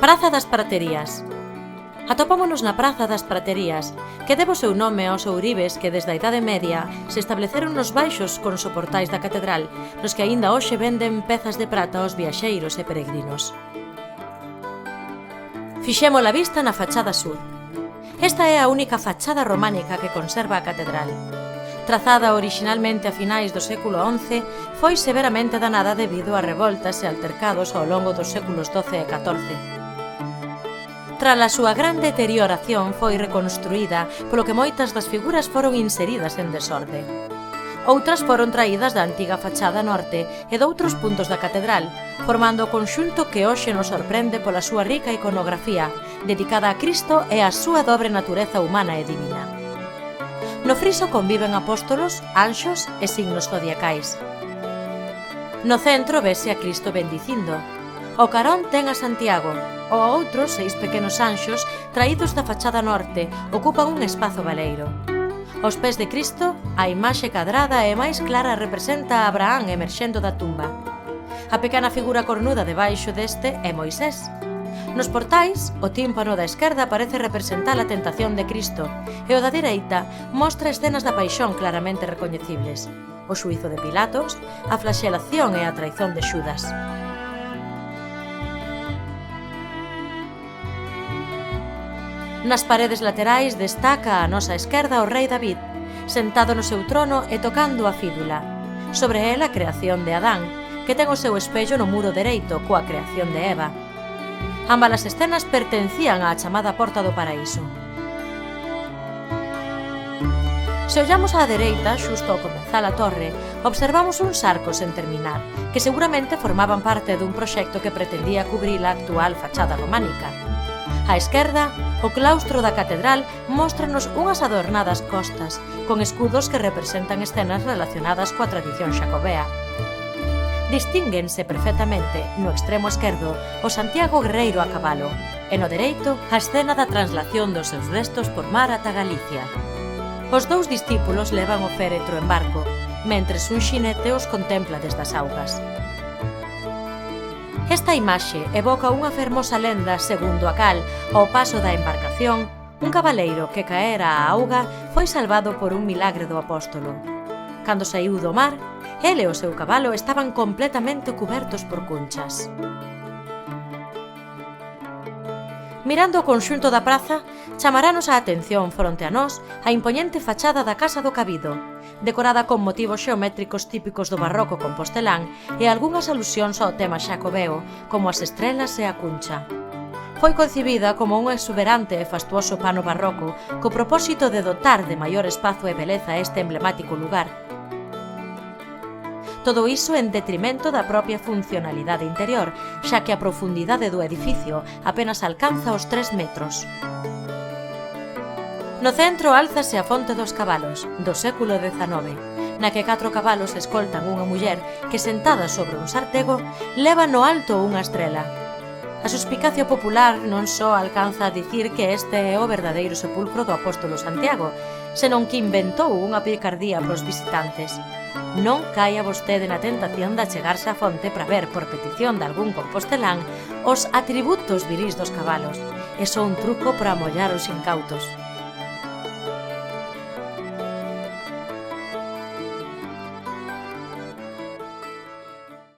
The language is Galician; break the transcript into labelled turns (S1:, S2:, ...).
S1: Praza das Praterías. Atopámonos na Praza das Praterías, que debe o seu nome aos ouribes que desde a Idade Media se estableceron nos baixos con soportais da catedral, nos que aínda hoxe venden pezas de prata aos viaxeiros e peregrinos. Fixemos a vista na fachada sur. Esta é a única fachada románica que conserva a catedral. Trazada originalmente a finais do século XI, foi severamente danada debido a revoltas e altercados ao longo dos séculos XII e XIV. Tras a súa gran deterioración foi reconstruída, polo que moitas das figuras foron inseridas en desorde. Outras foron traídas da antiga fachada norte e doutros puntos da catedral, formando o conxunto que hoxe nos sorprende pola súa rica iconografía, dedicada a Cristo e á súa dobre natureza humana e divina. No friso conviven apóstolos, anxos e signos zodiacais. No centro vese a Cristo bendicindo. O carón ten a Santiago, o outros 6 pequenos anxos traídos da fachada norte ocupan un espazo baleiro. Aos pés de Cristo, a imaxe cadrada e máis clara representa a Abraham emerxendo da tumba. A pequena figura cornuda debaixo deste é Moisés. Nos portais, o tímpano da esquerda parece representar a tentación de Cristo e o da dereita mostra escenas da paixón claramente recoñecibles: o xuízo de Pilatos, a flaxelación e a traizón de Xudas. Nas paredes laterais destaca a nosa esquerda o rei David, sentado no seu trono e tocando a fídula. Sobre ela a creación de Adán, que ten o seu espello no muro dereito coa creación de Eva. Ambas as escenas pertencían á chamada Porta do Paraíso. Se ollamos á dereita, xusto ao comezar a torre, observamos uns arcos sen terminar, que seguramente formaban parte dun proxecto que pretendía cubrir a actual fachada románica. Á esquerda, o claustro da catedral móstranos unhas adornadas costas, con escudos que representan escenas relacionadas coa tradición xacobea. Distínguense perfectamente, no extremo esquerdo, o Santiago guerreiro a cabalo, e no dereito, a escena da translación dos seus restos por mar ata Galicia. Os dous discípulos levan o féretro en barco, mentres un xinete os contempla desde as augas. Esta imaxe evoca unha fermosa lenda segundo a cal, ao paso da embarcación, un cabaleiro que caera á auga foi salvado por un milagre do apóstolo. Cando saiu do mar, ele e o seu cabalo estaban completamente cubertos por cunchas. Mirando o conxunto da praza, chamarános a atención fronte a nós a impoñente fachada da Casa do Cabido, decorada con motivos xeométricos típicos do barroco compostelán e algunhas alusións ao tema xacobeo, como as estrelas e a cuncha. Foi concibida como un exuberante e fastuoso pano barroco co propósito de dotar de maior espazo e beleza a este emblemático lugar. Todo iso en detrimento da propia funcionalidade interior, xa que a profundidade do edificio apenas alcanza os 3 metros. No centro álzase a Fonte dos Cabalos, do século XIX, na que 4 cabalos escoltan unha muller que, sentada sobre un sartego, leva no alto unha estrela. A suspicacia popular non só alcanza a dicir que este é o verdadeiro sepulcro do apóstolo Santiago, senón que inventou unha picardía pros visitantes. Non caia vostede na tentación de achegarse á fonte para ver, por petición de algún compostelán, os atributos virís dos cabalos. É só un truco para amollar os incautos.